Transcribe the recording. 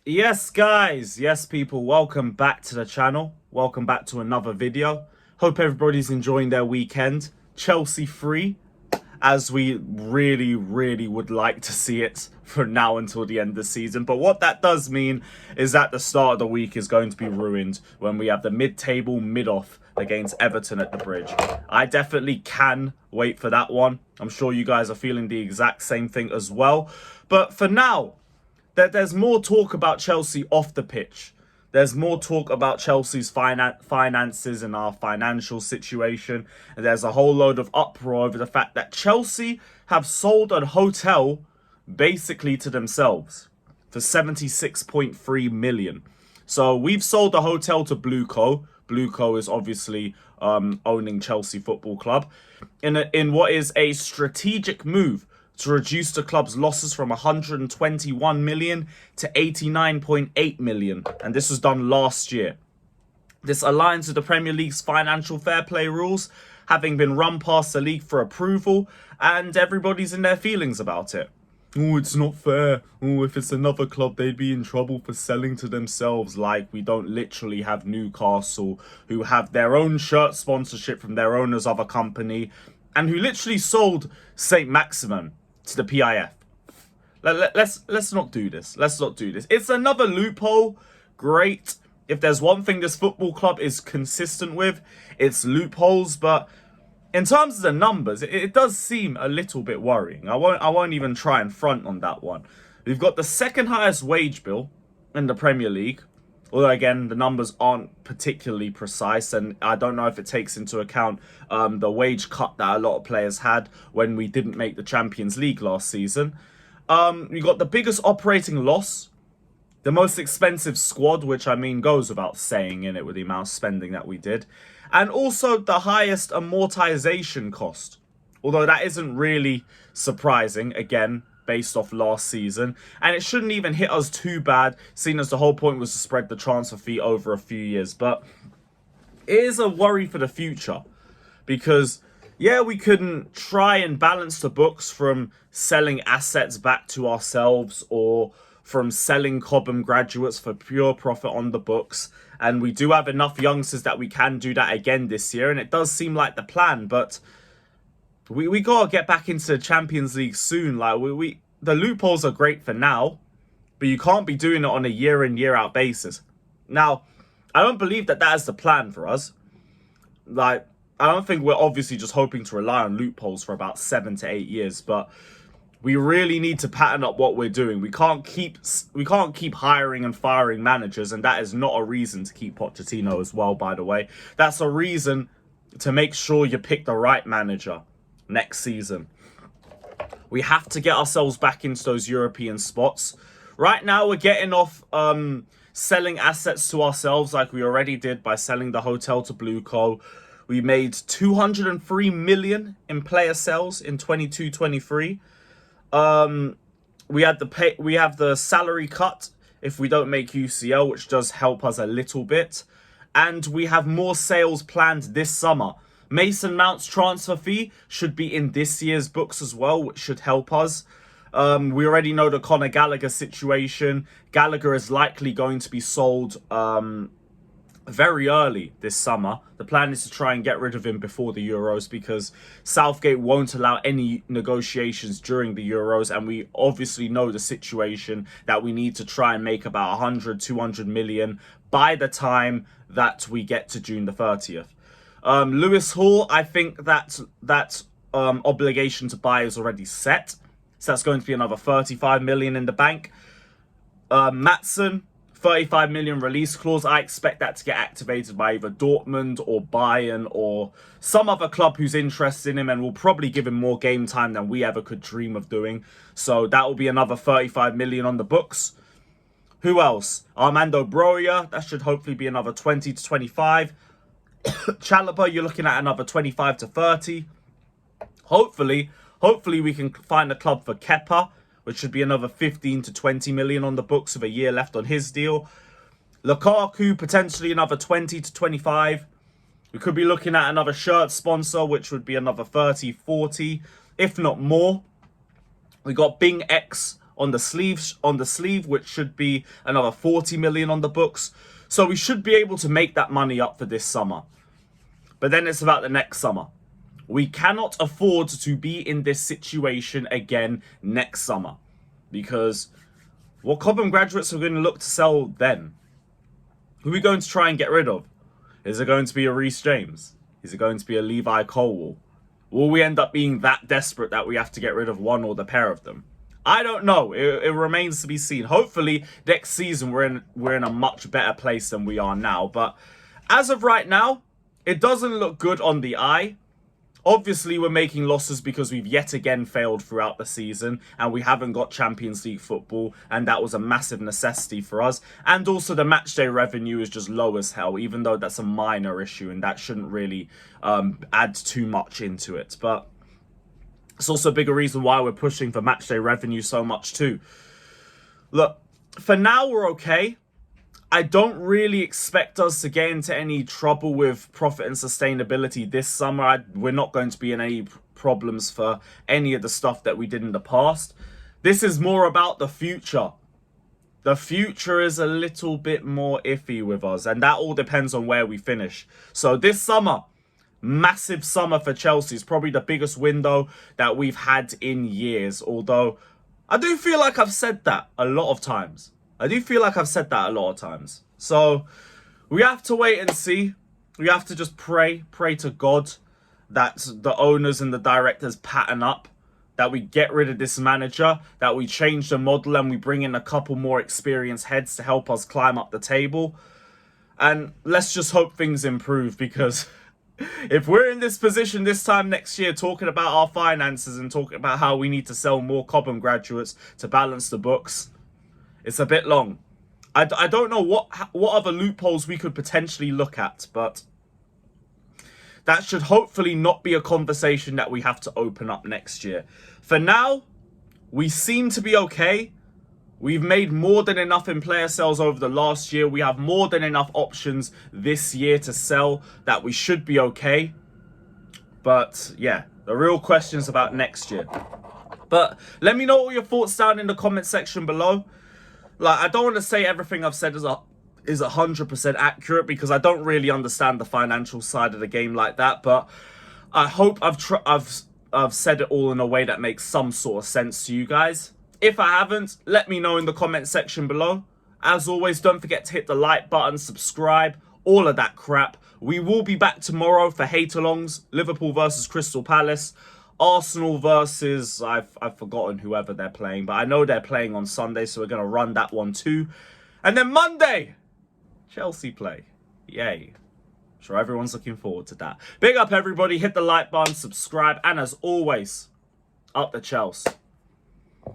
Yes, guys. Yes, people. Welcome back to the channel. Welcome back to another video. Hope everybody's enjoying their weekend. Chelsea free, as we really would like to see it from now until the end of the season. But what that does mean is that the start of the week is going to be ruined when we have the mid-table mid-off against Everton at the Bridge. I definitely can wait for that one. I'm sure you guys are feeling the exact same thing as well. But for now, there's more talk about Chelsea off the pitch. There's more talk about Chelsea's finances and our financial situation. And there's a whole load of uproar over the fact that Chelsea have sold a hotel basically to themselves for 76.3 million. So we've sold the hotel to Blueco. Blueco is obviously owning Chelsea Football Club in what is a strategic move to reduce the club's losses from 121 million to 89.8 million. And this was done last year. This aligns with the Premier League's financial fair play rules, having been run past the league for approval, and everybody's in their feelings about it. Oh, it's not fair. Oh, if it's another club, they'd be in trouble for selling to themselves. Like, we don't literally have Newcastle, who have their own shirt sponsorship from their owner's other company, and who literally sold St. Maximin to the PIF. Let's not do this. Let's not do this. It's another loophole. Great. If there's one thing this football club is consistent with, it's loopholes. But in terms of the numbers, it does seem a little bit worrying. I won't even try and front on that one. We've got the second highest wage bill in the Premier League. Although, again, the numbers aren't particularly precise, and I don't know if it takes into account the wage cut that a lot of players had when we didn't make the Champions League last season. We got the biggest operating loss, the most expensive squad, which, I mean, goes without saying in it with the amount of spending that we did, and also the highest amortization cost. Although that isn't really surprising, again, based off last season, and it shouldn't even hit us too bad, seeing as the whole point was to spread the transfer fee over a few years. But it is a worry for the future, because yeah, we couldn't try and balance the books from selling assets back to ourselves or from selling Cobham graduates for pure profit on the books, and we do have enough youngsters that we can do that again this year, and it does seem like the plan. But we gotta get back into the Champions League soon. Like the loopholes are great for now, but you can't be doing it on a year in, year out basis. Now, I don't believe that is the plan for us. Like, I don't think we're obviously just hoping to rely on loopholes for about 7 to 8 years, but we really need to pattern up what we're doing. We can't keep hiring and firing managers, and that is not a reason to keep Pochettino as well, by the way. That's a reason to make sure you pick the right manager next season. We have to get ourselves back into those European spots. Right now, we're getting off selling assets to ourselves like we already did by selling the hotel to Blueco. We made 203 million in player sales in 22-23. We have the salary cut if we don't make UCL, which does help us a little bit. And we have more sales planned this summer. Mason Mount's transfer fee should be in this year's books as well, which should help us. We already know the Conor Gallagher situation. Gallagher is likely going to be sold very early this summer. The plan is to try and get rid of him before the Euros, because Southgate won't allow any negotiations during the Euros, and we obviously know the situation that we need to try and make about 100, 200 million by the time that we get to June the 30th. Lewis Hall, I think that obligation to buy is already set. So that's going to be another 35 million in the bank. Maatsen, 35 million release clause. I expect that to get activated by either Dortmund or Bayern or some other club who's interested in him, and will probably give him more game time than we ever could dream of doing. So that will be another 35 million on the books. Who else? Armando Broja, that should hopefully be another 20 to 25. Chalobah, you're looking at another 25 to 30. Hopefully we can find a club for Kepa, which should be another 15 to 20 million on the books with a year left on his deal. Lukaku, potentially another 20 to 25. We could be looking at another shirt sponsor, which would be another 30, 40, if not more. We got Bing X on the sleeve, which should be another 40 million on the books. So we should be able to make that money up for this summer. But then it's about the next summer. We cannot afford to be in this situation again next summer, because what Cobham graduates are going to look to sell then? Who are we going to try and get rid of? Is it going to be a Reece James? Is it going to be a Levi Colwill? Will we end up being that desperate that we have to get rid of one or the pair of them? I don't know. It remains to be seen. Hopefully next season we're in a much better place than we are now. But as of right now, it doesn't look good on the eye. Obviously, we're making losses because we've yet again failed throughout the season and we haven't got Champions League football, and that was a massive necessity for us. And also the matchday revenue is just low as hell, even though that's a minor issue and that shouldn't really add too much into it. But it's also a bigger reason why we're pushing for matchday revenue so much too. Look, for now we're okay. I don't really expect us to get into any trouble with profit and sustainability this summer. We're not going to be in any problems for any of the stuff that we did in the past. This is more about the future. The future is a little bit more iffy with us, and that all depends on where we finish. So this summer, massive summer for Chelsea. It's probably the biggest window that we've had in years, although I do feel like I've said that a lot of times. So we have to wait and see. We have to just pray to God that the owners and the directors pattern up, that we get rid of this manager, that we change the model and we bring in a couple more experienced heads to help us climb up the table. And let's just hope things improve, because if we're in this position this time next year talking about our finances and talking about how we need to sell more Cobham graduates to balance the books, it's a bit long. I don't know what other loopholes we could potentially look at, but that should hopefully not be a conversation that we have to open up next year. For now, we seem to be okay. We've made more than enough in player sales over the last year. We have more than enough options this year to sell that we should be okay. But yeah, the real question is about next year. But let me know all your thoughts down in the comment section below. Like, I don't want to say everything I've said is 100% accurate, because I don't really understand the financial side of the game like that. But I hope I've said it all in a way that makes some sort of sense to you guys. If I haven't, let me know in the comment section below. As always, don't forget to hit the like button, subscribe, all of that crap. We will be back tomorrow for hate-alongs. Liverpool versus Crystal Palace. Arsenal versus, I've forgotten whoever they're playing, but I know they're playing on Sunday, so we're going to run that one too. And then Monday, Chelsea play. Yay. I'm sure everyone's looking forward to that. Big up everybody, hit the like button, subscribe, and as always, up the Chelsea.